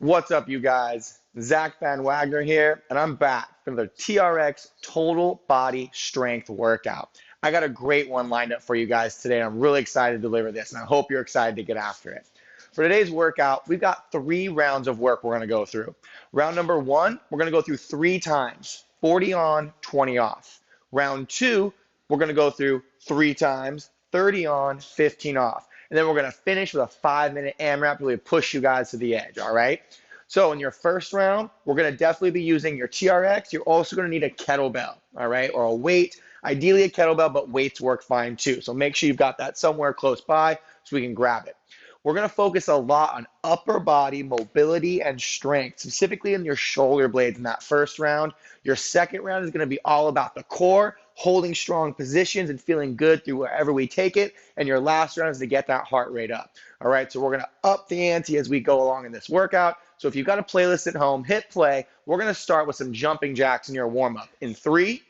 What's up, you guys? Zach Van Wagner here, and I'm back for the TRX Total Body Strength Workout. I got a great one lined up for you guys today. I'm really excited to deliver this, and I hope you're excited to get after it. For today's workout, we've got 3 rounds of work we're going to go through. Round number 1, we're going to go through 3 times, 40 on, 20 off. Round 2, we're going to go through 3 times, 30 on, 15 off. And then we're going to finish with a 5-minute AMRAP to really push you guys to the edge, all right? So in your first round, we're going to definitely be using your TRX. You're also going to need a kettlebell, all right, or a weight. Ideally a kettlebell, but weights work fine too. So make sure you've got that somewhere close by so we can grab it. We're going to focus a lot on upper body mobility and strength, specifically in your shoulder blades in that first round. Your second round is going to be all about the core, holding strong positions and feeling good through wherever we take it. And your last round is to get that heart rate up. All right, so we're going to up the ante as we go along in this workout. So if you've got a playlist at home, hit play. We're going to start with some jumping jacks in your warm-up. In 3,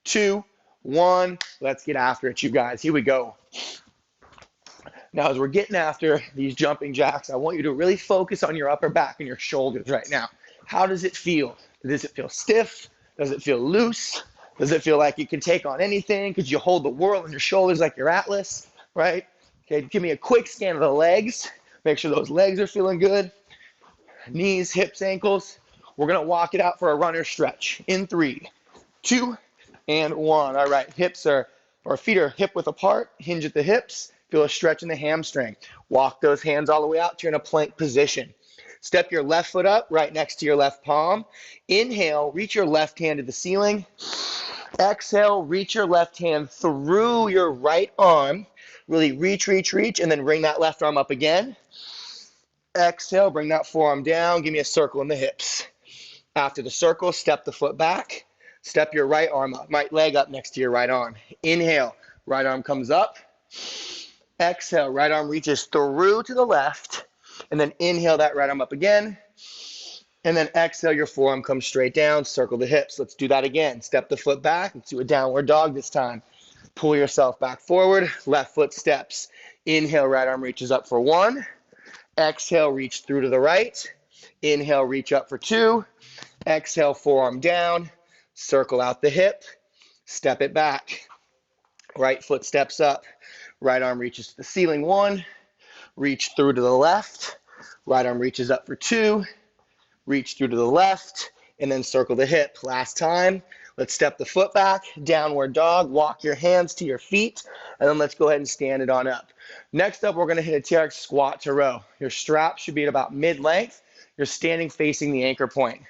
2, 1, let's get after it, you guys. Here we go. Now, as we're getting after these jumping jacks, I want you to really focus on your upper back and your shoulders right now. How does it feel? Does it feel stiff? Does it feel loose? Does it feel like you can take on anything? Could you hold the world on your shoulders like your Atlas, right? Okay, give me a quick scan of the legs. Make sure those legs are feeling good. Knees, hips, ankles. We're going to walk it out for a runner stretch. In 3, 2, and 1. All right, hips are, or feet are hip width apart. Hinge at the hips. Feel a stretch in the hamstring. Walk those hands all the way out to you're in a plank position. Step your left foot up right next to your left palm. Inhale, reach your left hand to the ceiling. Exhale, reach your left hand through your right arm. Really reach, and then bring that left arm up again. Exhale, bring that forearm down. Give me a circle in the hips. After the circle, step the foot back. Step your right arm up, right leg up next to your right arm. Inhale, right arm comes up. Exhale, right arm reaches through to the left. And then inhale that right arm up again. And then exhale, your forearm comes straight down. Circle the hips. Let's do that again. Step the foot back. Let's do a downward dog this time. Pull yourself back forward. Left foot steps. Inhale, right arm reaches up for 1. Exhale, reach through to the right. Inhale, reach up for 2. Exhale, forearm down. Circle out the hip. Step it back. Right foot steps up. Right arm reaches to the ceiling 1. Reach through to the left. Right arm reaches up for 2. Reach through to the left. And then circle the hip. Last time. Let's step the foot back. Downward dog. Walk your hands to your feet. And then let's go ahead and stand it on up. Next up, we're going to hit a TRX squat to row. Your strap should be at about mid-length. You're standing facing the anchor point.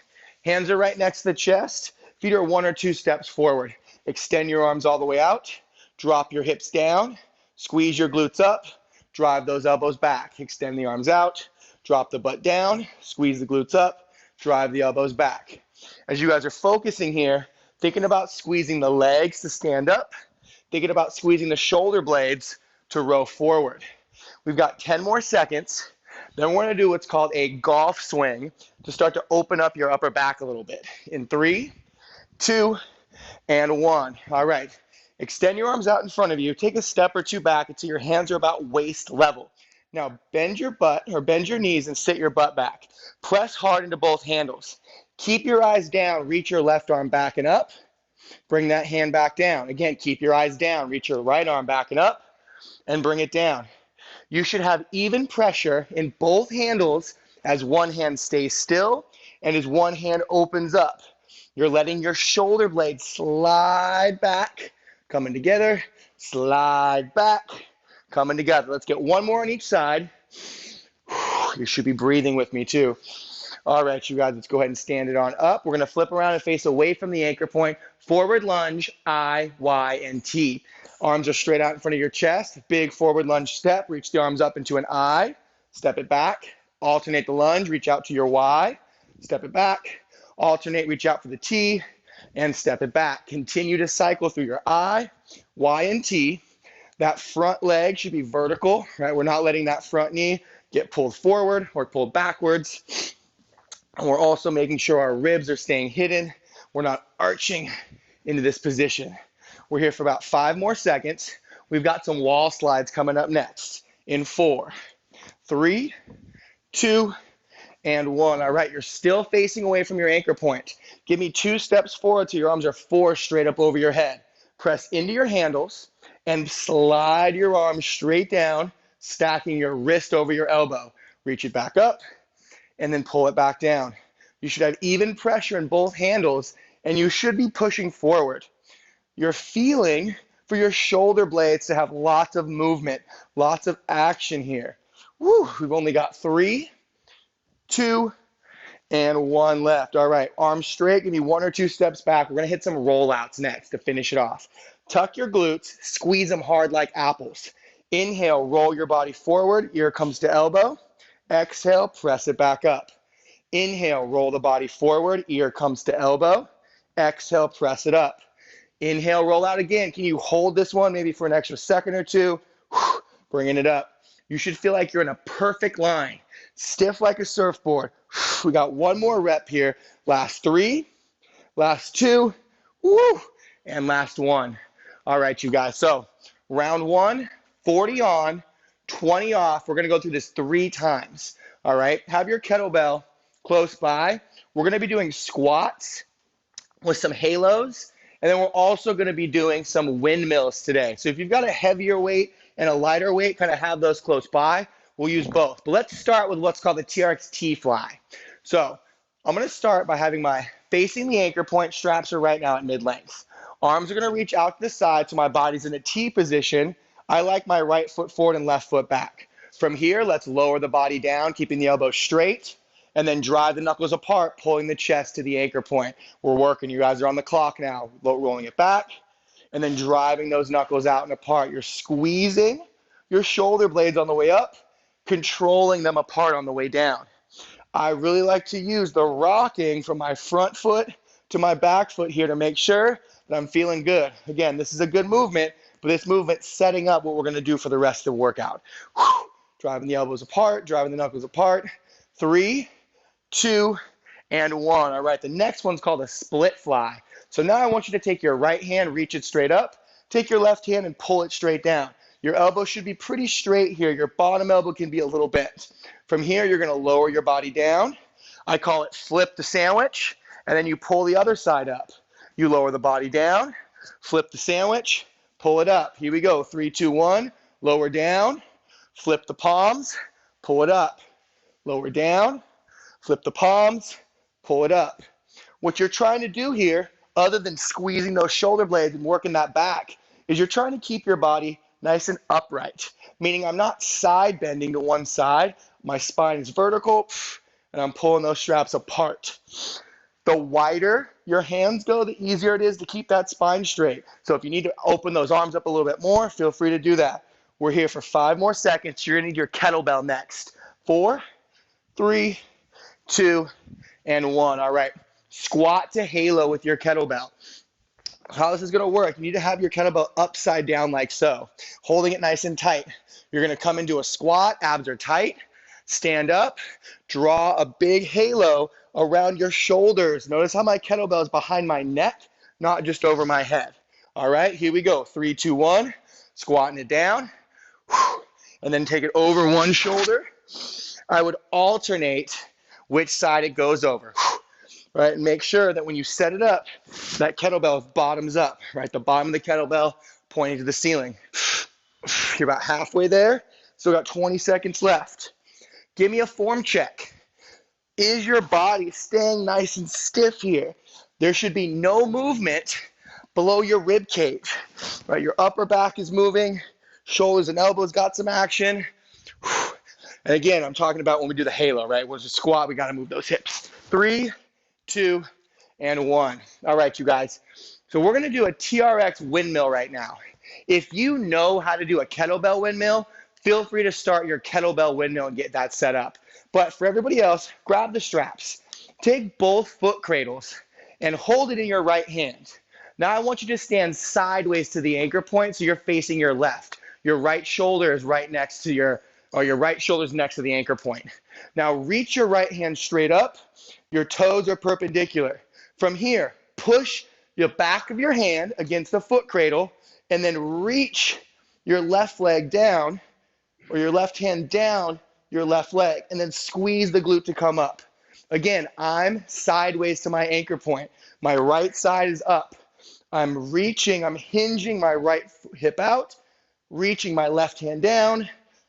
Hands are right next to the chest. Feet are 1 or 2 steps forward. Extend your arms all the way out. Drop your hips down. Squeeze your glutes up. Drive those elbows back. Extend the arms out. Drop the butt down. Squeeze the glutes up. Drive the elbows back. As you guys are focusing here, thinking about squeezing the legs to stand up. Thinking about squeezing the shoulder blades to row forward. We've got 10 more seconds. Then we're going to do what's called a golf swing to start to open up your upper back a little bit. In 3, 2, and 1. All right. Extend your arms out in front of you. Take a step or 2 back until your hands are about waist level. Now bend your butt or bend your knees and sit your butt back. Press hard into both handles. Keep your eyes down. Reach your left arm back and up. Bring that hand back down. Again, keep your eyes down. Reach your right arm back and up and bring it down. You should have even pressure in both handles as one hand stays still and as one hand opens up. You're letting your shoulder blades slide back. Coming together, slide back, coming together. Let's get 1 more on each side. You should be breathing with me too. All right, you guys, let's go ahead and stand it on up. We're going to flip around and face away from the anchor point. Forward lunge, I, Y, and T. Arms are straight out in front of your chest. Big forward lunge step. Reach the arms up into an I. Step it back. Alternate the lunge. Reach out to your Y. Step it back. Alternate, reach out for the T. And step it back. Continue to cycle through your I, Y, and T. That front leg should be vertical, right? We're not letting that front knee get pulled forward or pulled backwards. And we're also making sure our ribs are staying hidden. We're not arching into this position. We're here for about 5 more seconds. We've got some wall slides coming up next. In 4, 3, 2, and 1. All right, you're still facing away from your anchor point. Give me 2 steps forward till your arms are 4 straight up over your head. Press into your handles and slide your arms straight down, stacking your wrist over your elbow. Reach it back up and then pull it back down. You should have even pressure in both handles, and you should be pushing forward. You're feeling for your shoulder blades to have lots of movement, lots of action here. Woo, we've only got 3, 2, and 1 left. All right, arms straight, give me 1 or 2 steps back. We're gonna hit some rollouts next to finish it off. Tuck your glutes, squeeze them hard like apples. Inhale, roll your body forward, ear comes to elbow. Exhale, press it back up. Inhale, roll the body forward, ear comes to elbow. Exhale, press it up. Inhale, roll out again. Can you hold this one maybe for an extra second or 2? Bringing it up. You should feel like you're in a perfect line, stiff like a surfboard. We got 1 more rep here. Last 3, last 2, woo, and last 1. All right, you guys. So round 1, 40 on, 20 off. We're going to go through this 3 times. All right, have your kettlebell close by. We're going to be doing squats with some halos, and then we're also going to be doing some windmills today. So if you've got a heavier weight and a lighter weight, kind of have those close by. We'll use both. But let's start with what's called the TRX T Fly. So I'm going to start by having my facing the anchor point. Straps are right now at mid-length. Arms are going to reach out to the side so my body's in a T position. I like my right foot forward and left foot back. From here, let's lower the body down, keeping the elbows straight, and then drive the knuckles apart, pulling the chest to the anchor point. We're working. You guys are on the clock now, rolling it back, and then driving those knuckles out and apart. You're squeezing your shoulder blades on the way up, controlling them apart on the way down. I really like to use the rocking from my front foot to my back foot here to make sure that I'm feeling good. Again, this is a good movement, but this movement's setting up what we're going to do for the rest of the workout. Whew. Driving the elbows apart, driving the knuckles apart. 3, 2, and 1. All right, the next one's called a split fly. So now I want you to take your right hand, reach it straight up. Take your left hand and pull it straight down. Your elbow should be pretty straight here. Your bottom elbow can be a little bent. From here, you're going to lower your body down. I call it flip the sandwich, and then you pull the other side up. You lower the body down, flip the sandwich, pull it up. Here we go. 3, 2, 1. Lower down, flip the palms, pull it up. Lower down, flip the palms, pull it up. What you're trying to do here, other than squeezing those shoulder blades and working that back, is you're trying to keep your body nice and upright, meaning I'm not side bending to one side. My spine is vertical, and I'm pulling those straps apart. The wider your hands go, the easier it is to keep that spine straight. So if you need to open those arms up a little bit more, feel free to do that. We're here for 5 more seconds. You're going to need your kettlebell next. 4, 3, 2, and 1. All right. Squat to halo with your kettlebell. How this is going to work, you need to have your kettlebell upside down like so, holding it nice and tight. You're going to come into a squat, abs are tight, stand up, draw a big halo around your shoulders. Notice how my kettlebell is behind my neck, not just over my head. All right, here we go. 3, 2, 1, squatting it down, and then take it over one shoulder. I would alternate which side it goes over. Right, and make sure that when you set it up, that kettlebell is bottoms up, right? The bottom of the kettlebell pointing to the ceiling. You're about halfway there, still got 20 seconds left. Give me a form check. Is your body staying nice and stiff here? There should be no movement below your rib cage, right? Your upper back is moving, shoulders and elbows got some action. And again, I'm talking about when we do the halo, right? When it's a squat, we got to move those hips. 3, 2, and 1. All right, you guys. So we're going to do a TRX windmill right now. If you know how to do a kettlebell windmill, feel free to start your kettlebell windmill and get that set up. But for everybody else, grab the straps. Take both foot cradles and hold it in your right hand. Now I want you to stand sideways to the anchor point so you're facing your left. Your right shoulder is right next to your right shoulder's next to the anchor point. Now reach your right hand straight up. Your toes are perpendicular. From here, push the back of your hand against the foot cradle and then reach your left leg down or your left hand down your left leg, and then squeeze the glute to come up. Again, I'm sideways to my anchor point. My right side is up. I'm reaching, I'm hinging my right hip out, reaching my left hand down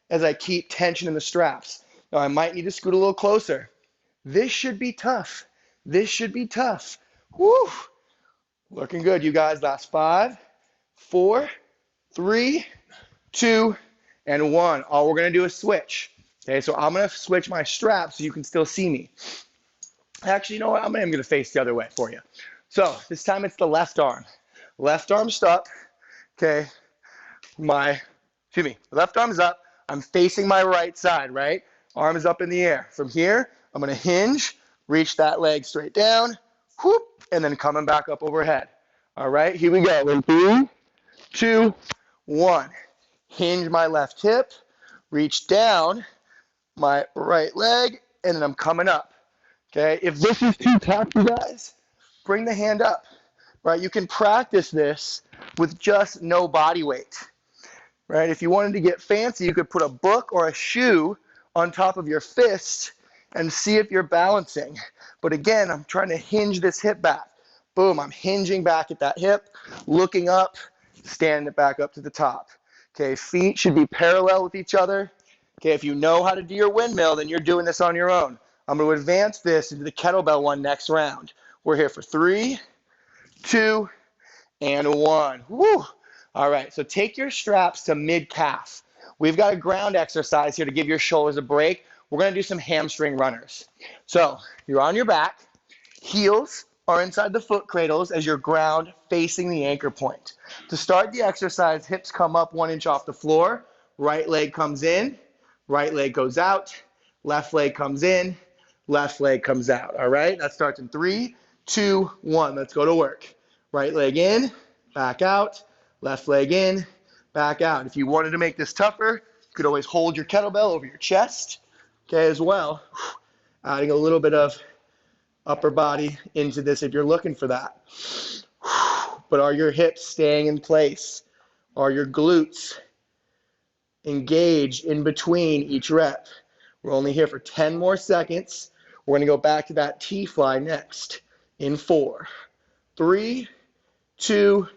as I keep tension in the straps. Now I might need to scoot a little closer. This should be tough. This should be tough. Woo! Looking good, you guys. Last 5, 4, 3, 2, and 1. All we're going to do is switch. Okay, so I'm going to switch my straps so you can still see me. Actually, you know what? I'm going to face the other way for you. So this time it's the left arm. Left arm's up. Okay, left arm's up. I'm facing my right side, right? Arm is up in the air. From here, I'm going to hinge, reach that leg straight down, whoop, and then coming back up overhead. All right, here we go. In 3, 2, 1. Hinge my left hip, reach down my right leg, and then I'm coming up. Okay, if this is too tough, you guys, bring the hand up. Right, you can practice this with just no body weight. Right, if you wanted to get fancy, you could put a book or a shoe on top of your fist and see if you're balancing. But again, I'm trying to hinge this hip back. Boom, I'm hinging back at that hip, looking up, standing it back up to the top. Okay, feet should be parallel with each other. Okay, if you know how to do your windmill, then you're doing this on your own. I'm going to advance this into the kettlebell one next round. We're here for 3, 2, and 1. Woo! All right, so take your straps to mid-calf. We've got a ground exercise here to give your shoulders a break. We're going to do some hamstring runners. So you're on your back. Heels are inside the foot cradles as your ground facing the anchor point. To start the exercise, hips come up 1 inch off the floor. Right leg comes in. Right leg goes out. Left leg comes in. Left leg comes out. All right, that starts in 3, 2, 1. Let's go to work. Right leg in, back out. Left leg in, back out. If you wanted to make this tougher, you could always hold your kettlebell over your chest, okay, as well. Adding a little bit of upper body into this if you're looking for that. But are your hips staying in place? Are your glutes engaged in between each rep? We're only here for 10 more seconds. We're going to go back to that T Fly next in 4, 3, 2,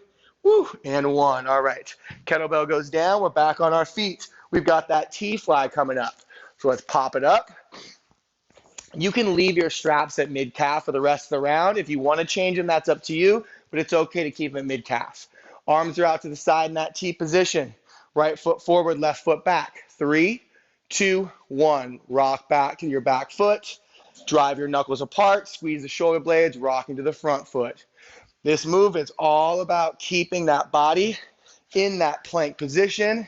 and 1. All right, kettlebell goes down. We're back on our feet. We've got that T Fly coming up. So let's pop it up. You can leave your straps at mid-calf for the rest of the round. If you want to change them, that's up to you, but it's okay to keep them at mid-calf. Arms are out to the side in that T position. Right foot forward, left foot back. 3, 2, 1. Rock back to your back foot. Drive your knuckles apart. Squeeze the shoulder blades, rocking to the front foot. This move is all about keeping that body in that plank position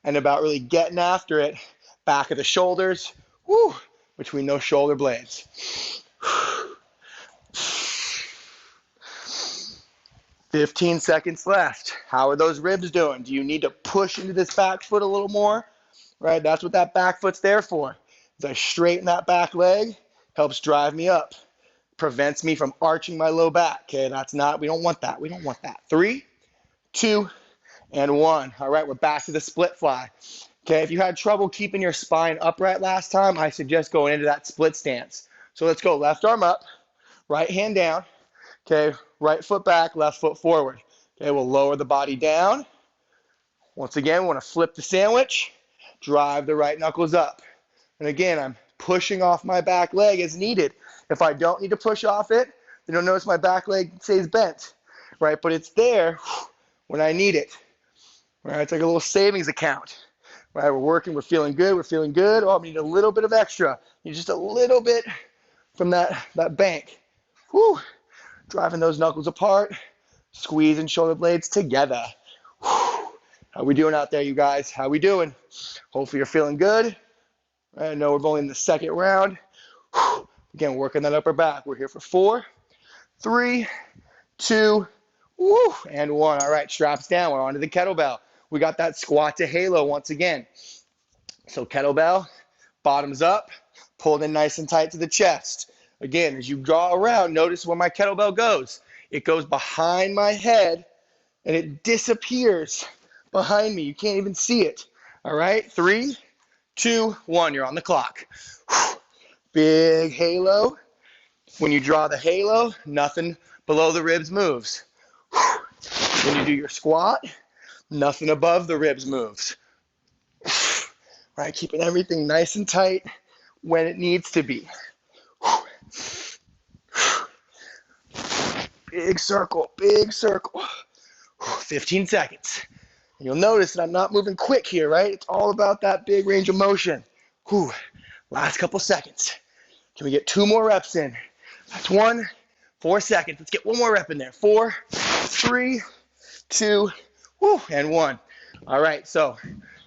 and about really getting after it. Back of the shoulders, between those shoulder blades. 15 seconds left. How are those ribs doing? Do you need to push into this back foot a little more? Right, that's what that back foot's there for. As I straighten that back leg, helps drive me up. Prevents me from arching my low back. Okay, we don't want that. We don't want that. 3, 2, and 1. All right, we're back to the split fly. Okay, if you had trouble keeping your spine upright last time, I suggest going into that split stance. So let's go left arm up, right hand down. Okay, right foot back, left foot forward. Okay, we'll lower the body down. Once again, we want to flip the sandwich, drive the right knuckles up. And again, I'm pushing off my back leg as needed. If I don't need to push off it, then you'll notice my back leg stays bent, right? But it's there when I need it, right? It's like a little savings account, right? We're working, we're feeling good, Oh, we need a little bit of extra. Need just a little bit from that bank. Whew. Driving those knuckles apart, squeezing shoulder blades together. Whew. How we doing out there, you guys? How we doing? Hopefully you're feeling good. I know we're only in the second round. Whew. Again, working that upper back. We're here for 4, 3, 2, and 1. All right, straps down. We're onto the kettlebell. We got that squat to halo once again. So kettlebell, bottoms up, pulled in nice and tight to the chest. Again, as you draw around, notice where my kettlebell goes. It goes behind my head, and it disappears behind me. You can't even see it. All right, 3, 2, 1. You're on the clock. Big halo. When you draw the halo, nothing below the ribs moves. When you do your squat, nothing above the ribs moves. Right, keeping everything nice and tight when it needs to be. Big circle, big circle. 15 seconds. You'll notice that I'm not moving quick here, right? It's all about that big range of motion. Last couple seconds. Can we get 2 more reps in? That's 1, 4 seconds. Let's get 1 more rep in there. 4, 3, 2, and 1. All right, so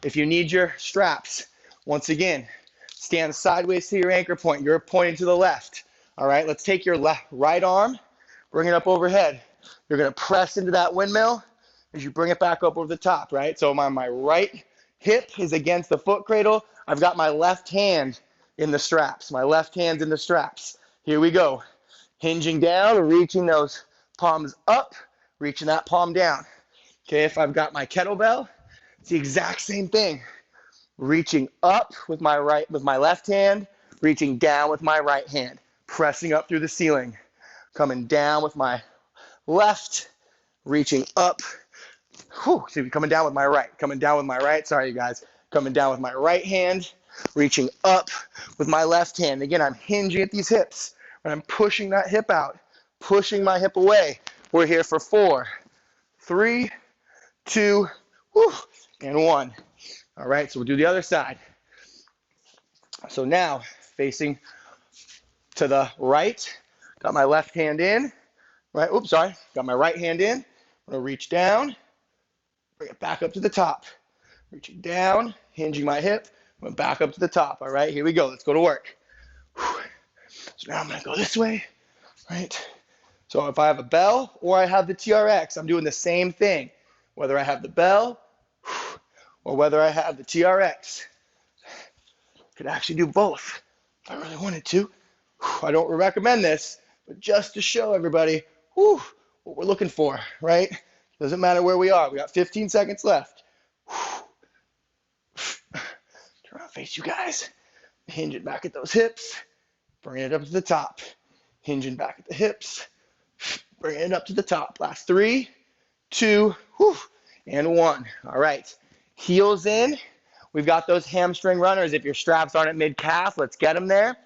if you need your straps, once again, stand sideways to your anchor point. You're pointing to the left. All right, let's take your right arm, bring it up overhead. You're going to press into that windmill as you bring it back up over the top, right? So my right hip is against the foot cradle. I've got my left hand in the straps. My left hand's in the straps. Here we go. Hinging down, reaching those palms up, reaching that palm down. Okay, if I've got my kettlebell, it's the exact same thing. Reaching up with my left hand, reaching down with my right hand, pressing up through the ceiling. Coming down with my left, reaching up. Coming down with my right. Sorry, you guys. Coming down with my right hand, reaching up with my left hand. Again, I'm hinging at these hips, and I'm pushing that hip out, pushing my hip away. We're here for 4, 3, 2, and 1. All right, so we'll do the other side. So now, facing to the right, got my left hand in, right? Got my right hand in. I'm gonna reach down, bring it back up to the top. Reaching down, hinging my hip, went back up to the top. All right, here we go. Let's go to work. So now I'm gonna go this way, right? So if I have a bell or I have the TRX, I'm doing the same thing. Whether I have the bell or whether I have the TRX. Could actually do both if I really wanted to. I don't recommend this, but just to show everybody what we're looking for, right? Doesn't matter where we are. We got 15 seconds left. Turn around, face you guys. Hinge it back at those hips. Bring it up to the top. Hinging back at the hips. Bring it up to the top. Last 3, 2, and 1. All right. Heels in. We've got those hamstring runners. If your straps aren't at mid-calf, let's get them there.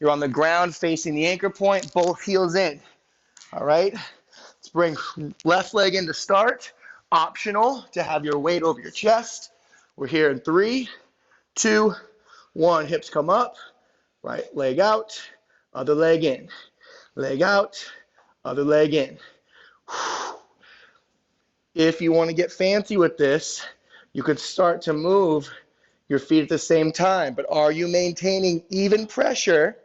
You're on the ground facing the anchor point, both heels in. All right. Let's bring left leg in to start. Optional to have your weight over your chest. We're here in 3, 2, 1. Hips come up. Right leg out. Other leg in. Leg out. Other leg in. If you want to get fancy with this, you could start to move your feet at the same time. But are you maintaining even pressure?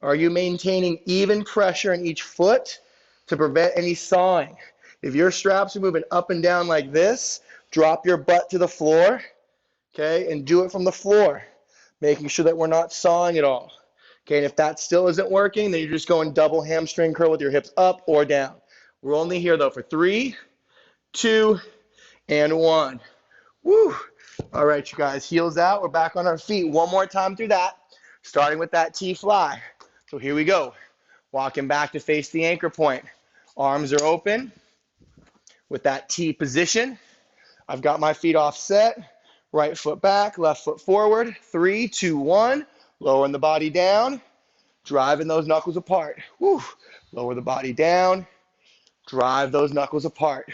Are you maintaining even pressure in each foot to prevent any sawing? If your straps are moving up and down like this, drop your butt to the floor, okay, and do it from the floor, making sure that we're not sawing at all. Okay, and if that still isn't working, then you're just going double hamstring curl with your hips up or down. We're only here, though, for 3, 2, and 1. Woo! All right, you guys, heels out. We're back on our feet. One more time through that, starting with that T Fly. So here we go. Walking back to face the anchor point. Arms are open with that T position. I've got my feet offset. Right foot back, left foot forward. 3, 2, 1. Lowering the body down. Driving those knuckles apart. Woo! Lower the body down. Drive those knuckles apart.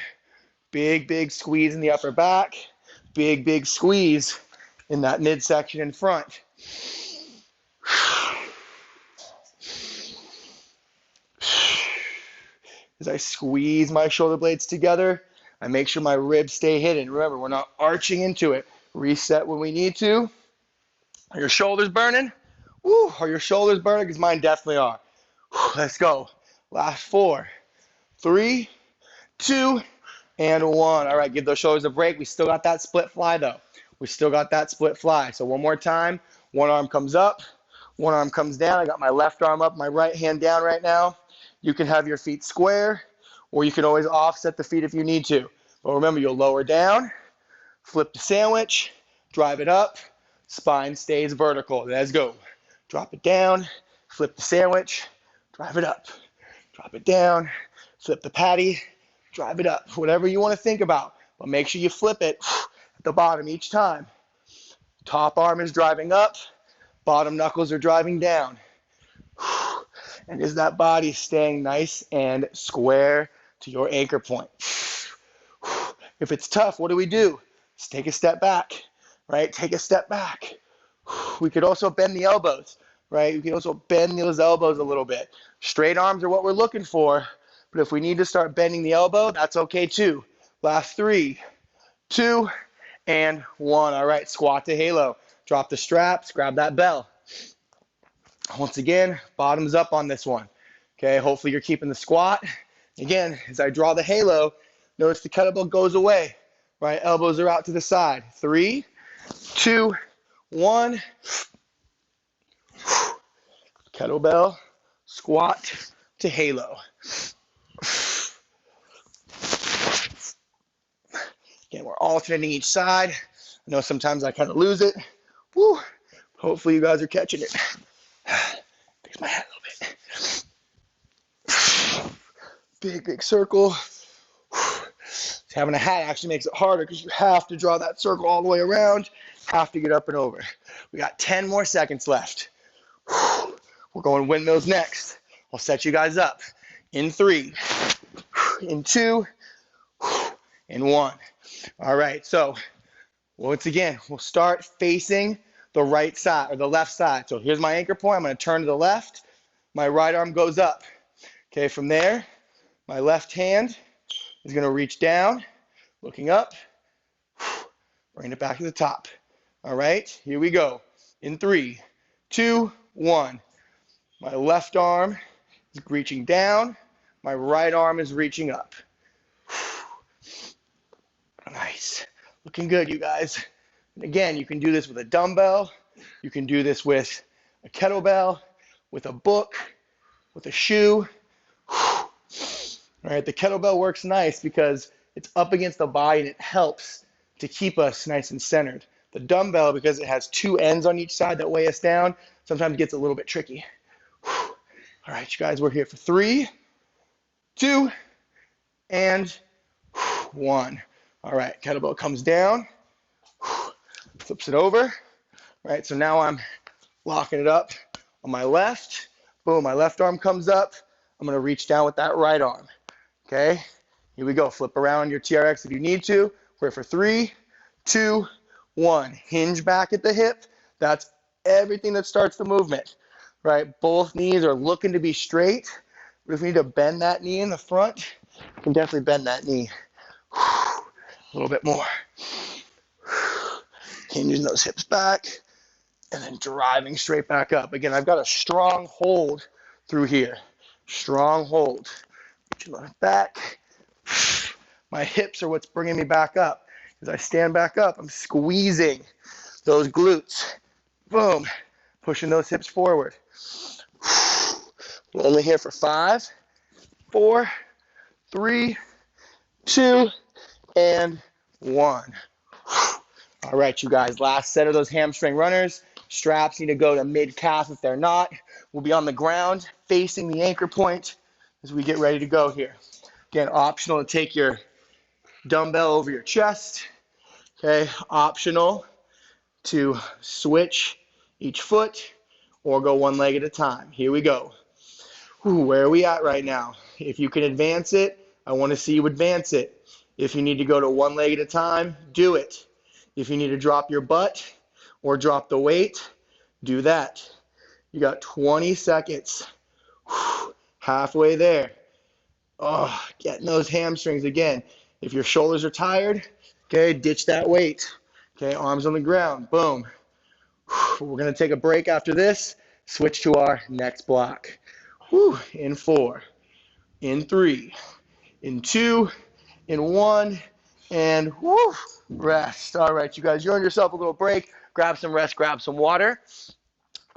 Big, big squeeze in the upper back. Big, big squeeze in that midsection in front. As I squeeze my shoulder blades together, I make sure my ribs stay hidden. Remember, we're not arching into it. Reset when we need to. Are your shoulders burning? Woo! Are your shoulders burning? Because mine definitely are. Let's go. Last 4, 3, 2, and 1. All right, give those shoulders a break. We still got that split fly, though. We still got that split fly. So one more time. One arm comes up. One arm comes down. I got my left arm up, my right hand down right now. You can have your feet square, or you can always offset the feet if you need to. But remember, you'll lower down, flip the sandwich, drive it up, Spine stays vertical. Let's go. Drop it down, flip the sandwich, drive it up. Drop it down, flip the patty, drive it up. Whatever you want to think about, but make sure you flip it at the bottom each time. Top arm is driving up, bottom knuckles are driving down. And is that body staying nice and square to your anchor point? If it's tough, what do? Just take a step back, right? Take a step back. We could also bend the elbows, right? We can also bend those elbows a little bit. Straight arms are what we're looking for, but if we need to start bending the elbow, that's okay too. Last 3, 2, and 1. All right, squat to halo. Drop the straps, grab that bell. Once again, bottoms up on this one. Okay, hopefully you're keeping the squat. Again, as I draw the halo, notice the kettlebell goes away, right? Elbows are out to the side. 3, 2, 1. Kettlebell, squat to halo. Again, we're alternating each side. I know sometimes I kind of lose it. Woo. Hopefully you guys are catching it. Fix my hat a little bit. Big circle. Having a hat actually makes it harder because you have to draw that circle all the way around, have to get up and over. We got 10 more seconds left. We're going windmills next. I'll set you guys up in 3, in 2, in 1. All right, so once again, we'll start facing the right side or the left side. So here's my anchor point. I'm going to turn to the left. My right arm goes up. Okay, from there, my left hand is going to reach down, looking up, bring it back to the top. All right, here we go. In 3, 2, 1. My left arm is reaching down. My right arm is reaching up. Nice. Looking good, you guys. And again, you can do this with a dumbbell. You can do this with a kettlebell, with a book, with a shoe. All right, the kettlebell works nice because it's up against the body and it helps to keep us nice and centered. The dumbbell, because it has 2 ends on each side that weigh us down, sometimes gets a little bit tricky. All right, you guys, we're here for 3, 2, and 1. All right, kettlebell comes down, flips it over. All right, so now I'm locking it up on my left. Boom, my left arm comes up. I'm gonna reach down with that right arm. Okay, here we go. Flip around your TRX if you need to. We're for 3, 2, 1. Hinge back at the hip. That's everything that starts the movement, right? Both knees are looking to be straight. But if we need to bend that knee in the front, you can definitely bend that knee. A little bit more. Hinging those hips back and then driving straight back up. Again, I've got a strong hold through here. Strong hold. Reaching back. My hips are what's bringing me back up. As I stand back up, I'm squeezing those glutes. Boom. Pushing those hips forward. We're only here for 5, 4, 3, 2, and 1. All right, you guys, last set of those hamstring runners. Straps need to go to mid-calf if they're not. We'll be on the ground facing the anchor point as we get ready to go here. Again, optional to take your dumbbell over your chest. Okay, optional to switch each foot or go one leg at a time. Here we go. Where are we at right now? If you can advance it, I want to see you advance it. If you need to go to one leg at a time, do it. If you need to drop your butt or drop the weight, do that. You got 20 seconds. Halfway there. Oh, getting those hamstrings again. If your shoulders are tired, okay, ditch that weight. Okay, arms on the ground. Boom. We're going to take a break after this. Switch to our next block. In 4, in 3, in 2, in 1, and rest. All right, you guys, you earned yourself a little break. Grab some rest, grab some water.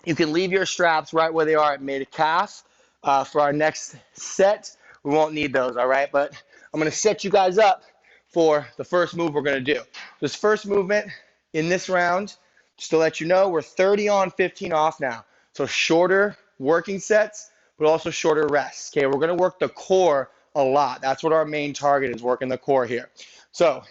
You can leave your straps right where they are at mid-calf. For our next set, we won't need those, all right? But I'm going to set you guys up for the first move we're going to do. This first movement in this round Just to let you know, we're 30 on, 15 off now. So shorter working sets, but also shorter rests. Okay, we're gonna work the core a lot. That's what our main target is, working the core here. So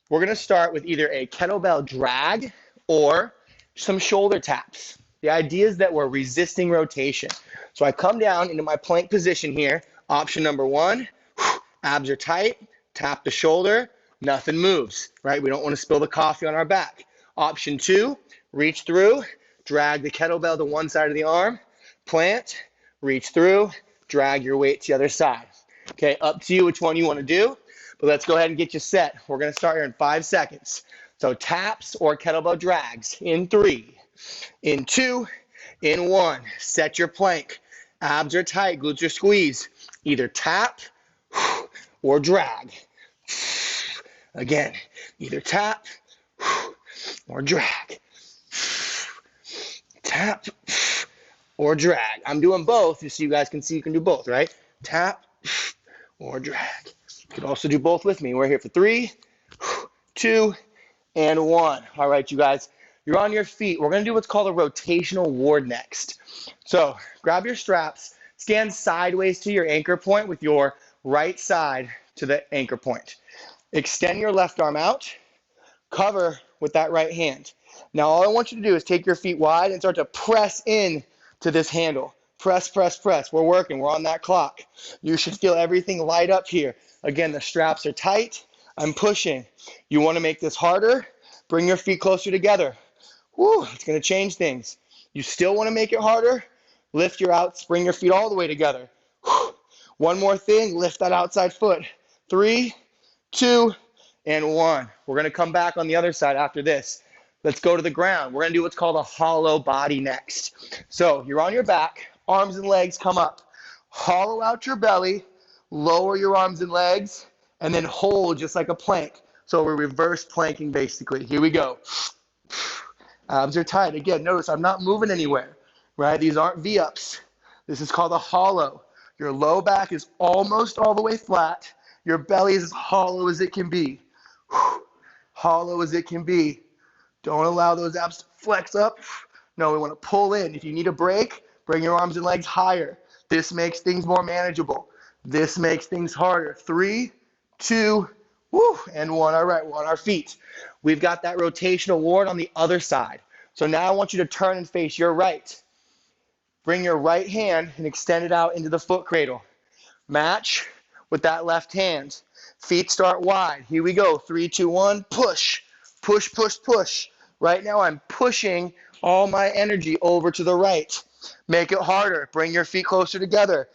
we're gonna start with either a kettlebell drag or some shoulder taps. The idea is that we're resisting rotation. So I come down into my plank position here. Option number one, abs are tight, tap the shoulder, nothing moves, right? We don't want to spill the coffee on our back. Option two, reach through, drag the kettlebell to one side of the arm, plant, reach through, drag your weight to the other side. Okay, up to you which one you want to do, but let's go ahead and get you set. We're going to start here in 5 seconds. So taps or kettlebell drags in 3, in 2, in 1. Set your plank. Abs are tight, glutes are squeezed. Either tap or drag. Again, either tap or drag. Tap or drag. I'm doing both just so you guys can see you can do both, right? Tap or drag. You can also do both with me. We're here for 3, 2, and 1. All right, you guys, you're on your feet. We're going to do what's called a rotational ward next. So grab your straps, stand sideways to your anchor point with your right side to the anchor point. Extend your left arm out, cover with that right hand. Now all I want you to do is take your feet wide and start to press in to this handle. Press, press, press. We're working. We're on that clock. You should feel everything light up here. Again, the straps are tight. I'm pushing. You want to make this harder? Bring your feet closer together. Woo, it's going to change things. You still want to make it harder? Lift your bring your feet all the way together. Whew. One more thing, lift that outside foot. 3, 2, and 1. We're going to come back on the other side after this. Let's go to the ground. We're going to do what's called a hollow body next. So you're on your back, arms and legs come up. Hollow out your belly, lower your arms and legs, and then hold just like a plank. So we're reverse planking basically. Here we go. Abs are tight. Again, notice I'm not moving anywhere, right? These aren't V-ups. This is called a hollow. Your low back is almost all the way flat. Your belly is as hollow as it can be. Hollow as it can be. Don't allow those abs to flex up. No, we want to pull in. If you need a break, bring your arms and legs higher. This makes things more manageable. This makes things harder. 3, 2, and 1. All right, we're on our feet. We've got that rotational ward on the other side. So now I want you to turn and face your right. Bring your right hand and extend it out into the foot cradle. Match with that left hand. Feet start wide. Here we go. 3, 2, 1. Push. Push, push, push. Right now I'm pushing all my energy over to the right. Make it harder. Bring your feet closer together.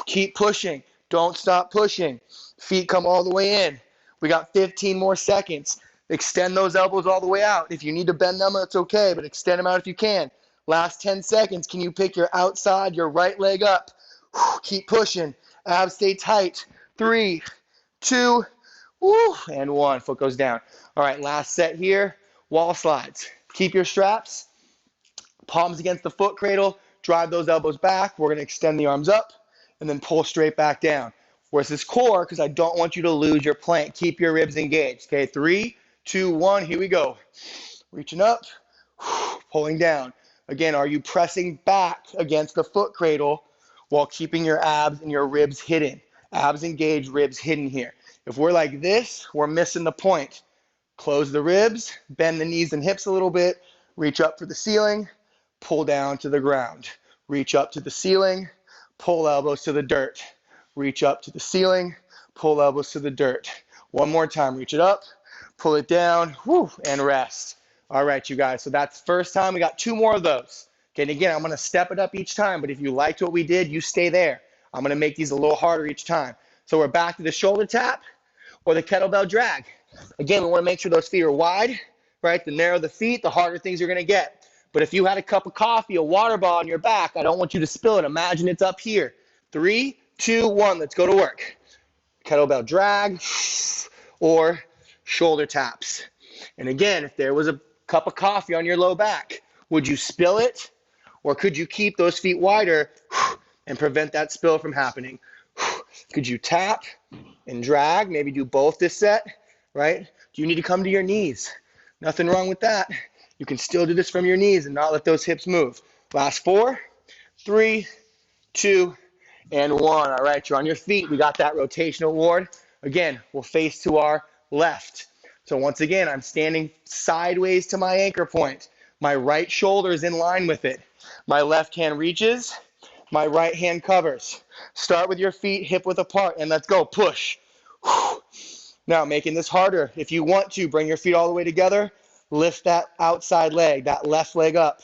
Keep pushing. Don't stop pushing. Feet come all the way in. We got 15 more seconds. Extend those elbows all the way out. If you need to bend them, that's okay, but extend them out if you can. Last 10 seconds. Can you pick your outside, your right leg up? Keep pushing. Abs stay tight. 3, 2, and 1. Foot goes down. All right, last set here. Wall slides. Keep your straps. Palms against the foot cradle. Drive those elbows back. We're going to extend the arms up and then pull straight back down. Where's this core? Because I don't want you to lose your plank. Keep your ribs engaged. Okay, 3, 2, 1. Here we go. Reaching up, pulling down. Again, are you pressing back against the foot cradle while keeping your abs and your ribs hidden? Abs engaged, ribs hidden here. If we're like this, we're missing the point. Close the ribs, bend the knees and hips a little bit, reach up for the ceiling, pull down to the ground. Reach up to the ceiling, pull elbows to the dirt. Reach up to the ceiling, pull elbows to the dirt. One more time, reach it up, pull it down, and rest. All right, you guys, so that's the first time. We got 2 more of those. Okay, and again, I'm going to step it up each time, but if you liked what we did, you stay there. I'm going to make these a little harder each time. So we're back to the shoulder tap or the kettlebell drag. Again, we want to make sure those feet are wide, right? The narrower the feet, the harder things you're going to get. But if you had a cup of coffee, a water ball on your back, I don't want you to spill it. Imagine it's up here. 3, 2, 1, let's go to work. Kettlebell drag or shoulder taps. And again, if there was a cup of coffee on your low back, would you spill it? Or could you keep those feet wider and prevent that spill from happening? Could you tap and drag? Maybe do both this set, right? Do you need to come to your knees? Nothing wrong with that. You can still do this from your knees and not let those hips move. Last 4, 3, 2, and 1. All right, you're on your feet. We got that rotational ward. Again, we'll face to our left. So once again, I'm standing sideways to my anchor point. My right shoulder is in line with it. My left hand reaches. My right hand covers. Start with your feet hip width apart, and let's go. Push. Now, making this harder. If you want to, bring your feet all the way together. Lift that outside leg, that left leg up.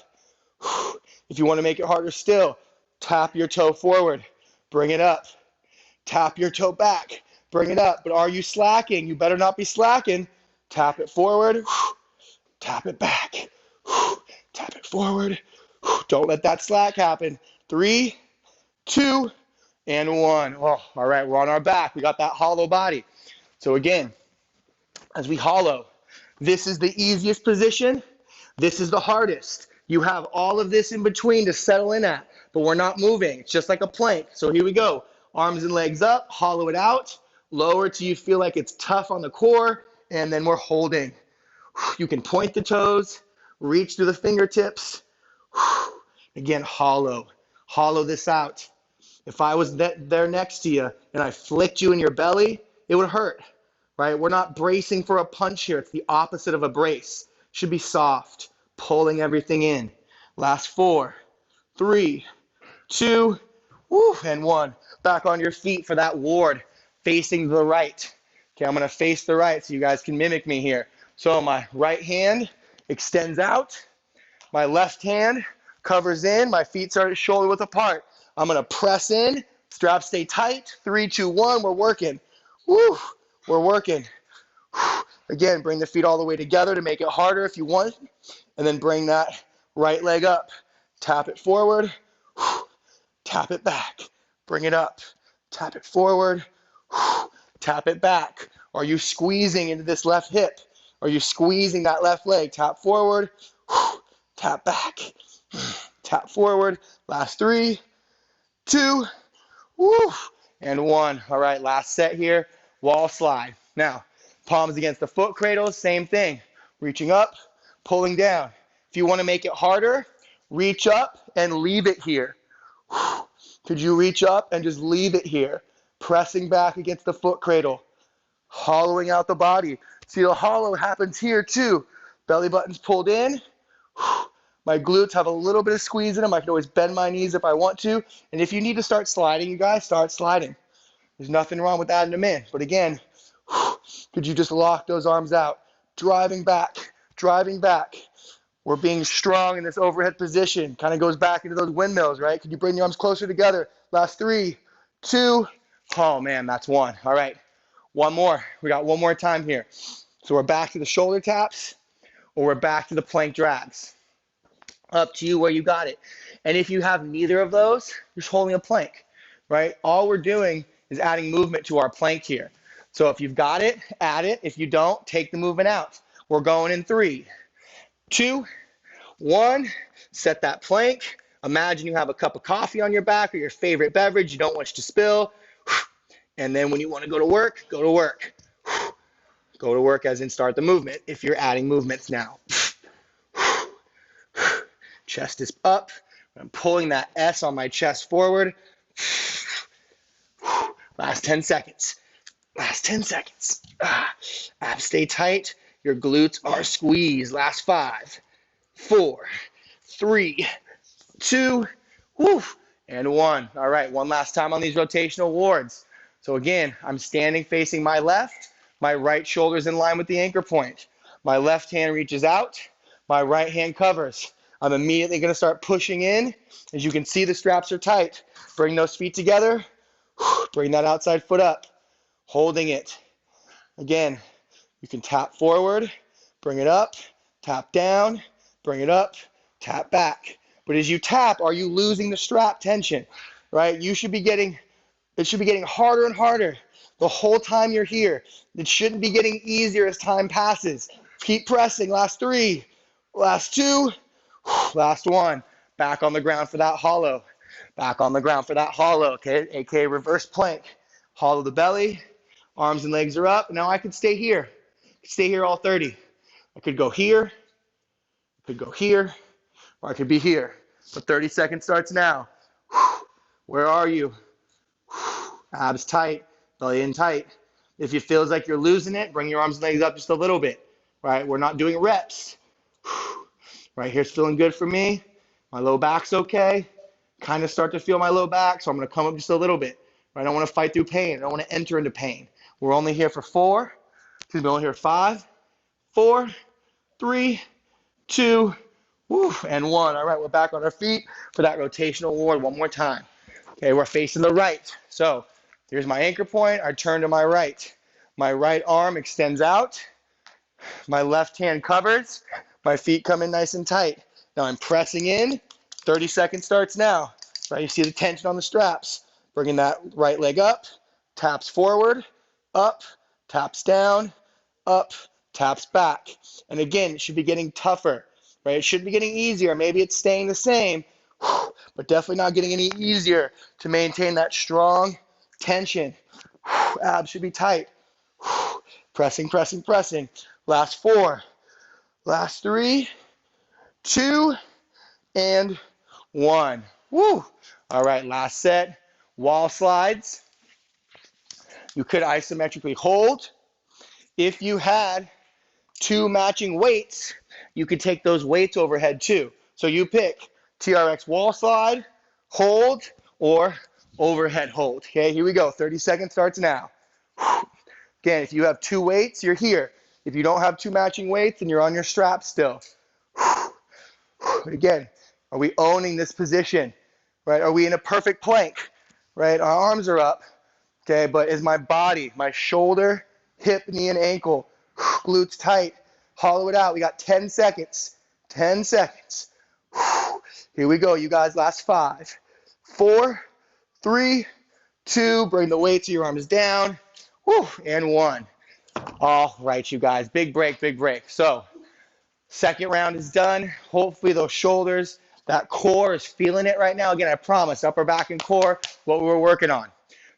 If you want to make it harder still, tap your toe forward. Bring it up. Tap your toe back. Bring it up. But are you slacking? You better not be slacking. Tap it forward. Tap it back. Tap it forward. Don't let that slack happen. 3, 2, and 1. Oh, all right, we're on our back. We got that hollow body. So again, as we hollow, this is the easiest position. This is the hardest. You have all of this in between to settle in at, but we're not moving. It's just like a plank. So here we go. Arms and legs up, hollow it out, lower till you feel like it's tough on the core, and then we're holding. You can point the toes, reach through the fingertips. Again, hollow. Hollow this out. If I was there next to you and I flicked you in your belly, it would hurt, right? We're not bracing for a punch here. It's the opposite of a brace. Should be soft, pulling everything in. Last 4, 3, 2, and 1. Back on your feet for that ward, facing the right. Okay, I'm going to face the right so you guys can mimic me here. So my right hand extends out. My left hand covers in. My feet are shoulder width apart. I'm going to press in. Straps stay tight. 3, 2, 1. We're working. Woo! We're working. Again, bring the feet all the way together to make it harder if you want. And then bring that right leg up. Tap it forward. Tap it back. Bring it up. Tap it forward. Tap it back. Are you squeezing into this left hip? Are you squeezing that left leg? Tap forward. Tap back. Tap forward. Last 3, 2, and 1. All right, last set here. Wall slide. Now, palms against the foot cradles, same thing. Reaching up, pulling down. If you want to make it harder, reach up and leave it here. Could you reach up and just leave it here? Pressing back against the foot cradle. Hollowing out the body. See, the hollow happens here too. Belly button's pulled in. My glutes have a little bit of squeeze in them. I can always bend my knees if I want to. And if you need to start sliding, you guys, start sliding. There's nothing wrong with adding them in. But again, could you just lock those arms out? Driving back, driving back. We're being strong in this overhead position. Kind of goes back into those windmills, right? Could you bring your arms closer together? Last 3, 2. Oh, man, that's 1. All right, one more. We got one more time here. So we're back to the shoulder taps, or we're back to the plank drags. Up to you where you got it. And if you have neither of those, you're just holding a plank, right? All we're doing is adding movement to our plank here. So if you've got it, add it. If you don't, take the movement out. We're going in 3, 2, 1. Set that plank. Imagine you have a cup of coffee on your back or your favorite beverage. You don't want to spill. And then when you want to go to work, go to work. Go to work as in start the movement if you're adding movements now. Chest is up. I'm pulling that S on my chest forward. Last 10 seconds. Last 10 seconds. Abs stay tight. Your glutes are squeezed. Last 5, 4, 3, 2, and 1. All right, one last time on these rotational wards. So again, I'm standing facing my left. My right shoulder's in line with the anchor point. My left hand reaches out. My right hand covers. I'm immediately going to start pushing in. As you can see, the straps are tight. Bring those feet together. Bring that outside foot up. Holding it. Again, you can tap forward, bring it up, tap down, bring it up, tap back. But as you tap, are you losing the strap tension, right? It should be getting harder and harder the whole time you're here. It shouldn't be getting easier as time passes. Keep pressing. Last 3, last 2, last 1. Back on the ground for that hollow. Back on the ground for that hollow, okay? AKA reverse plank. Hollow the belly. Arms and legs are up. Now I could stay here. Stay here all 30. I could go here. Could go here, or I could be here. So 30 seconds starts now. Where are you? Abs tight, belly in tight. If it feels like you're losing it, bring your arms and legs up just a little bit, right? We're not doing reps. Right here's feeling good for me. My low back's okay. Kind of start to feel my low back, so I'm going to come up just a little bit. Right? I don't want to fight through pain. I don't want to enter into pain. We're only here for 4. We're only here 5, 4, 3, 2, and 1. All right, we're back on our feet for that rotational ward one more time. Okay, we're facing the right. So here's my anchor point. I turn to my right. My right arm extends out. My left hand covers. My feet come in nice and tight. Now I'm pressing in. 30 seconds starts now. Right, you see the tension on the straps. Bringing that right leg up, taps forward, up, taps down, up, taps back. And again, it should be getting tougher. Right, it shouldn't be getting easier. Maybe it's staying the same, but definitely not getting any easier to maintain that strong tension. Abs should be tight. Pressing, pressing, pressing. Last 4, last 3, 2, and 1. Woo! All right, last set. Wall slides. You could isometrically hold. If you had 2 matching weights, you could take those weights overhead too. So you pick TRX wall slide, hold, or overhead hold. Okay, here we go. 30 seconds starts now. Again, if you have 2 weights, you're here. If you don't have 2 matching weights, then you're on your strap still. But again, are we owning this position? Right? Are we in a perfect plank? Right? Our arms are up. Okay, but is my body, my shoulder, hip, knee, and ankle, glutes tight? Hollow it out. We got 10 seconds. 10 seconds. Here we go, you guys. Last 5, 4, 3, 2. Bring the weight so your arms down. And 1. All right, you guys. Big break, big break. So, second round is done. Hopefully those shoulders, that core is feeling it right now. Again, I promise, upper back and core, what we're working on.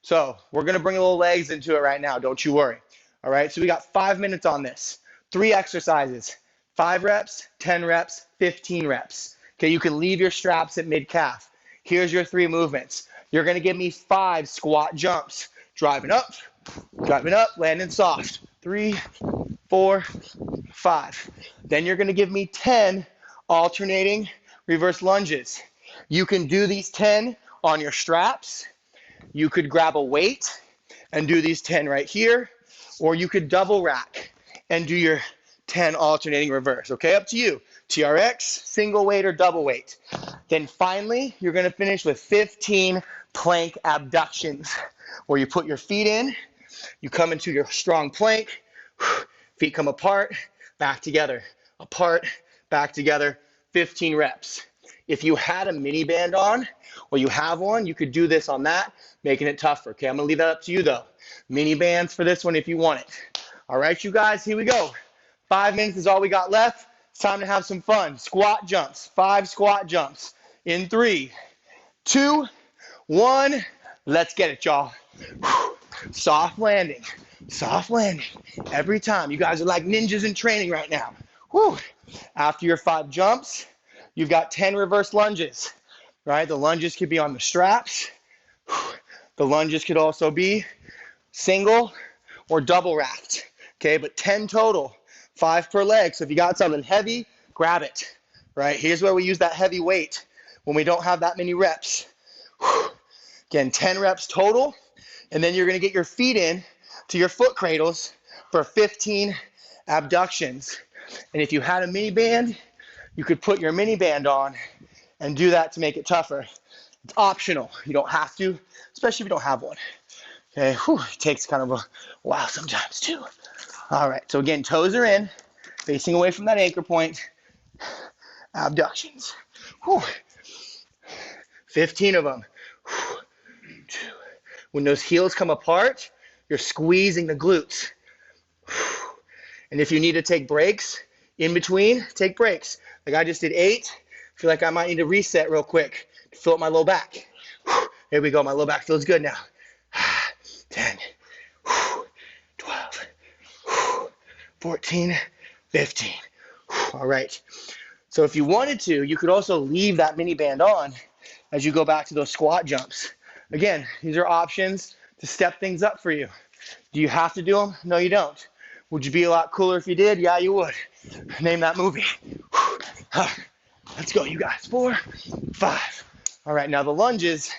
So we're going to bring a little legs into it right now. Don't you worry. All right, so we got 5 minutes on this. 3 exercises, 5 reps, 10 reps, 15 reps. Okay, you can leave your straps at mid-calf. Here's your 3 movements. You're going to give me 5 squat jumps. Driving up, landing soft. 3, 4, 5. Then you're going to give me 10 alternating reverse lunges. You can do these 10 on your straps. You could grab a weight and do these 10 right here, or you could double rack and do your 10 alternating reverse. Okay, up to you. TRX, single weight or double weight. Then finally, you're going to finish with 15 plank abductions, where you put your feet in, you come into your strong plank, feet come apart, back together, apart, back together, 15 reps. If you had a mini band on, or you have one, you could do this on that, making it tougher. Okay, I'm gonna leave that up to you though. Mini bands for this one if you want it. All right, you guys, here we go. 5 minutes is all we got left. It's time to have some fun. Squat jumps, 5 squat jumps. In 3, 2, 1, let's get it, y'all. Soft landing, every time. You guys are like ninjas in training right now. After your 5 jumps, you've got 10 reverse lunges, right? The lunges could be on the straps. The lunges could also be single or double racked, okay? But 10 total, 5 per leg. So if you got something heavy, grab it, right? Here's where we use that heavy weight when we don't have that many reps. Again, 10 reps total, and then you're gonna get your feet in to your foot cradles for 15 abductions. And if you had a mini band, you could put your mini band on and do that to make it tougher. It's optional. You don't have to, especially if you don't have one. Okay, it takes kind of a while sometimes too. All right, so again, toes are in, facing away from that anchor point. Abductions. 15 of them. When those heels come apart, you're squeezing the glutes. And if you need to take breaks in between, take breaks. Like I just did 8. I feel like I might need to reset real quick to fill up my low back. Here we go. My low back feels good now. 10, 12, 14, 15. All right. So if you wanted to, you could also leave that mini band on as you go back to those squat jumps. Again, these are options to step things up for you. Do you have to do them? No, you don't. Would you be a lot cooler if you did? Yeah, you would. Name that movie. Let's go, you guys. 4, 5. All right, now the lunges.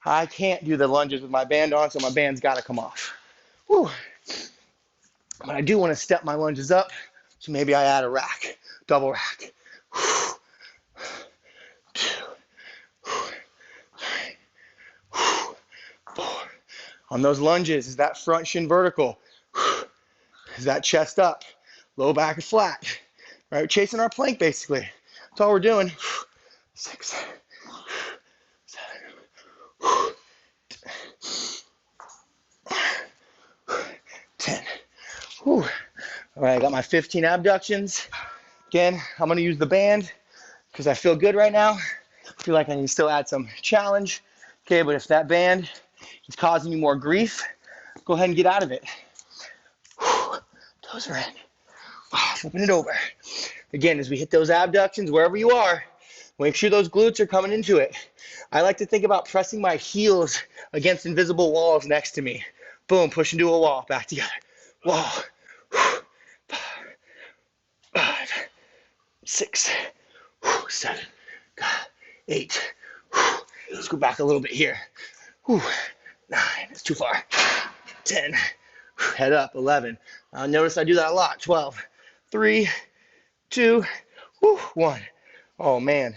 I can't do the lunges with my band on, so my band's got to come off. Whew. But I do want to step my lunges up, so maybe I add a rack, double rack. 2, 3, 4. On those lunges, is that front shin vertical? Is that chest up? Low back is flat. Right, we're chasing our plank basically. That's all we're doing. 6, 7, 10. Whew. All right, I got my 15 abductions. Again, I'm gonna use the band because I feel good right now. I feel like I can still add some challenge. Okay, but if that band is causing you more grief, go ahead and get out of it. Whew. Toes are in. Flipping it over. Again, as we hit those abductions, wherever you are, make sure those glutes are coming into it. I like to think about pressing my heels against invisible walls next to me. Boom, push into a wall, back together. Wall. 5, 6, 7, 8. Let's go back a little bit here. 9, it's too far. 10, head up, 11. Notice I do that a lot. 12, 3, 2, 1. Oh man,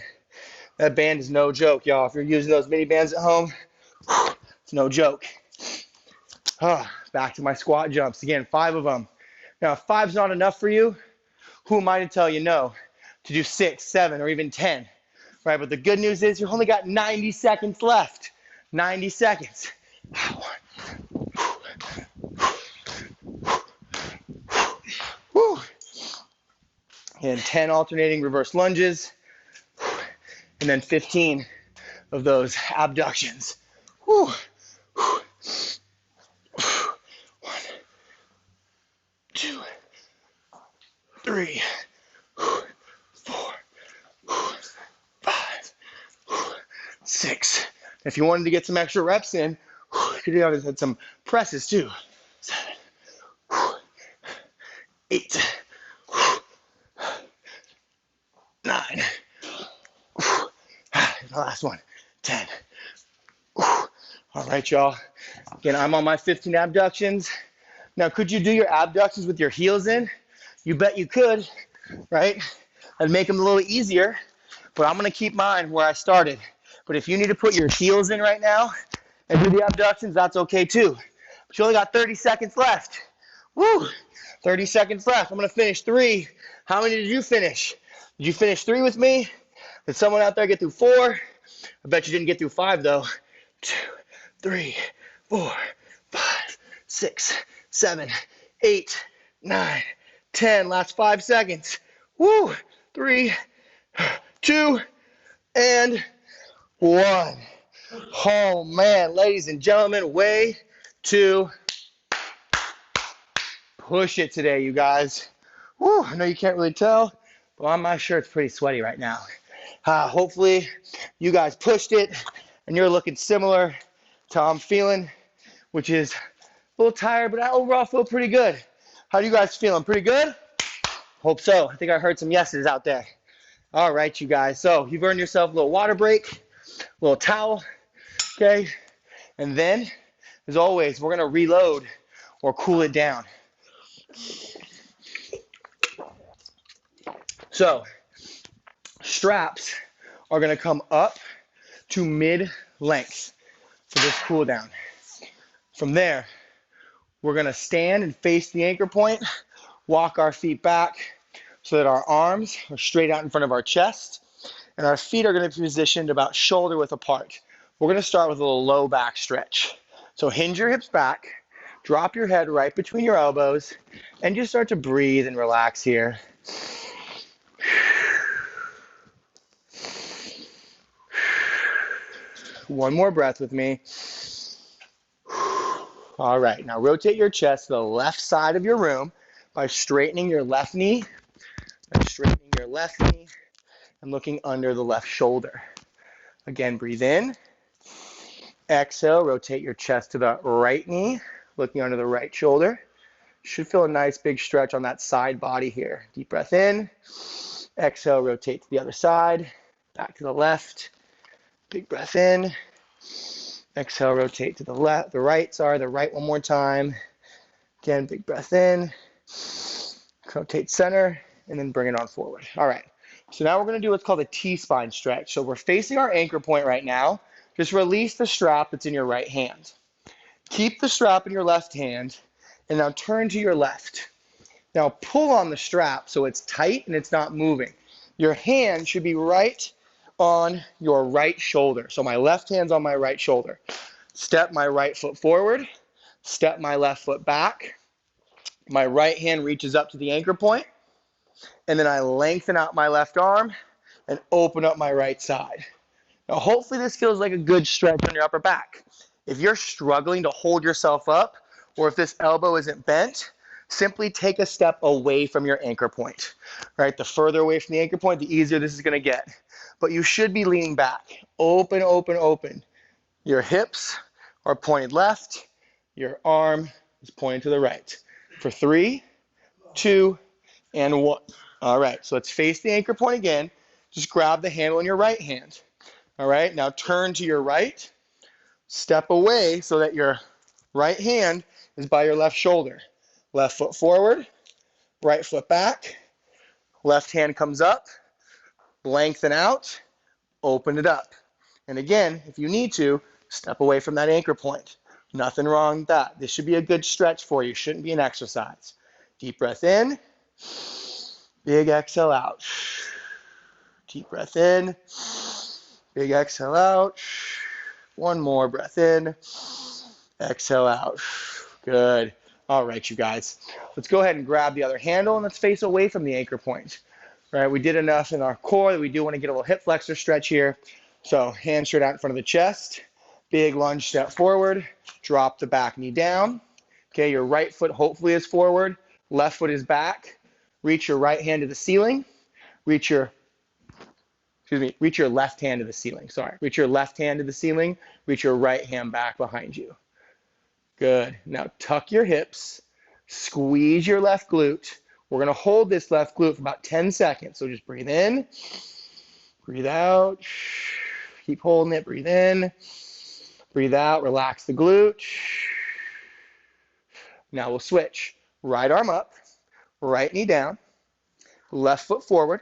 that band is no joke, y'all. If you're using those mini bands at home, it's no joke. Back to my squat jumps. Again, 5 of them. Now, if 5's not enough for you, who am I to tell you no? To do 6, 7, or even 10, right? But the good news is you've only got 90 seconds left. 90 seconds. 1. And 10 alternating reverse lunges. And then 15 of those abductions. 1, 2, 3, 4, 5, 6. If you wanted to get some extra reps in, you could have had some presses too. 7, 8, 9. The last one. 10. All right, y'all. Again, I'm on my 15 abductions. Now, could you do your abductions with your heels in? You bet you could, right? I'd make them a little easier, but I'm going to keep mine where I started. But if you need to put your heels in right now and do the abductions, that's okay too. But you only got 30 seconds left. Woo! 30 seconds left. I'm going to finish 3. How many did you finish? Did you finish 3 with me? Did someone out there get through 4? I bet you didn't get through 5 though. 2, 3, 4, 5, 6, 7, 8, 9, 10. Last 5 seconds. Woo! 3, 2, and 1. Oh man, ladies and gentlemen, way to push it today, you guys. Woo! I know you can't really tell, but on my shirt's pretty sweaty right now. Hopefully you guys pushed it and you're looking similar to how I'm feeling, which is a little tired, but I overall feel pretty good. How do you guys feeling? Pretty good? Hope so. I think I heard some yeses out there. All right, you guys. So you've earned yourself a little water break, a little towel, okay? And then, as always, we're going to reload or cool it down. So straps are going to come up to mid-length for this cool down. From there, we're going to stand and face the anchor point, walk our feet back so that our arms are straight out in front of our chest, and our feet are going to be positioned about shoulder width apart. We're going to start with a little low back stretch. So hinge your hips back, drop your head right between your elbows, and just start to breathe and relax here. One more breath with me. All right, now rotate your chest to the left side of your room by straightening your left knee. I'm looking under the left shoulder. Again, breathe in. Exhale, rotate your chest to the right knee, looking under the right shoulder. Should feel a nice big stretch on that side body here. Deep breath in. Exhale, rotate to the other side. Back to the left. Big breath in. Exhale, rotate to the left, the right one more time. Again, big breath in. Rotate center, and then bring it on forward. All right. So now we're going to do what's called a T-spine stretch. So we're facing our anchor point right now. Just release the strap that's in your right hand. Keep the strap in your left hand, and now turn to your left. Now pull on the strap so it's tight and it's not moving. Your hand should be right on your right shoulder. So my left hand's on my right shoulder. Step my right foot forward, step my left foot back. My right hand reaches up to the anchor point, and then I lengthen out my left arm and open up my right side. Now hopefully this feels like a good stretch on your upper back. If you're struggling to hold yourself up, or if this elbow isn't bent, simply take a step away from your anchor point. Right? The further away from the anchor point, the easier this is going to get. But you should be leaning back. Open, open, open. Your hips are pointed left. Your arm is pointed to the right. For 3, 2, and 1. All right, so let's face the anchor point again. Just grab the handle in your right hand. All right, now turn to your right. Step away so that your right hand is by your left shoulder. Left foot forward, right foot back. Left hand comes up, lengthen out, open it up. And again, if you need to, step away from that anchor point. Nothing wrong with that. This should be a good stretch for you. Shouldn't be an exercise. Deep breath in. Big exhale out. Deep breath in. Big exhale out. One more breath in. Exhale out. Good. All right, you guys. Let's go ahead and grab the other handle and let's face away from the anchor point. All right, we did enough in our core that we do want to get a little hip flexor stretch here. So hands straight out in front of the chest. Big lunge step forward. Drop the back knee down. Okay, your right foot hopefully is forward. Left foot is back. Reach your right hand to the ceiling. Reach your left hand to the ceiling. Sorry. Reach your left hand to the ceiling. Reach your right hand back behind you. Good. Now tuck your hips. Squeeze your left glute. We're going to hold this left glute for about 10 seconds. So just breathe in. Breathe out. Keep holding it. Breathe in. Breathe out. Relax the glute. Now we'll switch. Right arm up. Right knee down. Left foot forward.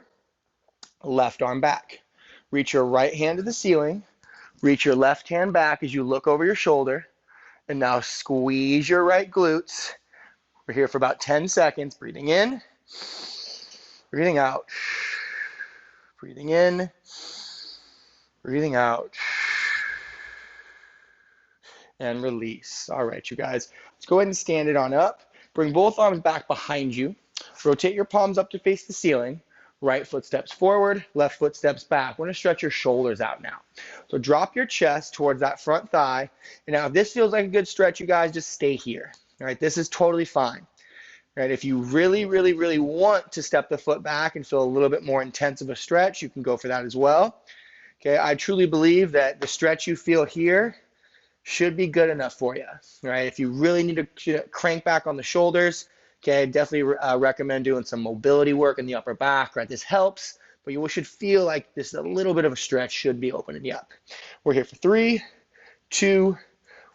Left arm back. Reach your right hand to the ceiling. Reach your left hand back as you look over your shoulder. And now squeeze your right glutes. We're here for about 10 seconds. Breathing in. Breathing out. Breathing in. Breathing out. And release. All right, you guys. Let's go ahead and stand it on up. Bring both arms back behind you. Rotate your palms up to face the ceiling. Right foot steps forward, left foot steps back. We're going to stretch your shoulders out now. So drop your chest towards that front thigh. And now if this feels like a good stretch, you guys, just stay here. All right, this is totally fine. All right, if you really, really, really want to step the foot back and feel a little bit more intense of a stretch, you can go for that as well. Okay, I truly believe that the stretch you feel here should be good enough for you. All right, if you really need to crank back on the shoulders, okay, definitely recommend doing some mobility work in the upper back, right? This helps, but you should feel like this a little bit of a stretch should be opening you up. We're here for 3, 2,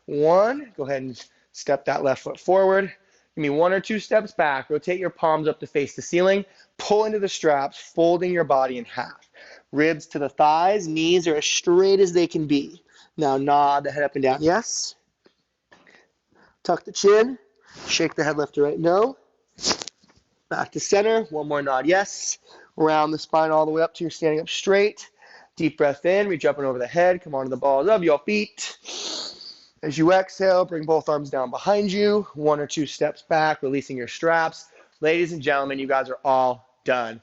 1. Go ahead and step that left foot forward. Give me 1 or 2 steps back. Rotate your palms up to face the ceiling. Pull into the straps, folding your body in half. Ribs to the thighs, knees are as straight as they can be. Now nod the head up and down, yes. Tuck the chin. Shake the head left to right, no. Back to center, one more nod, yes. Round the spine all the way up till you're standing up straight. Deep breath in, reach up and over the head, come onto the balls of your feet. As you exhale, bring both arms down behind you, 1 or 2 steps back, releasing your straps. Ladies and gentlemen, you guys are all done.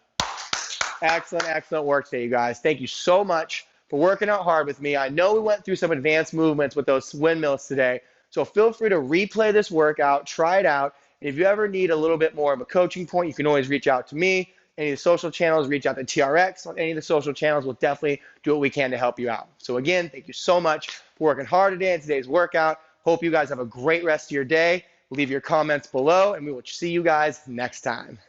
Excellent, excellent work today, you guys. Thank you so much for working out hard with me. I know we went through some advanced movements with those windmills today. So feel free to replay this workout, try it out. And if you ever need a little bit more of a coaching point, you can always reach out to me. any of the social channels, reach out to TRX on any of the social channels. We'll definitely do what we can to help you out. So again, thank you so much for working hard today in today's workout. Hope you guys have a great rest of your day. Leave your comments below, and we will see you guys next time.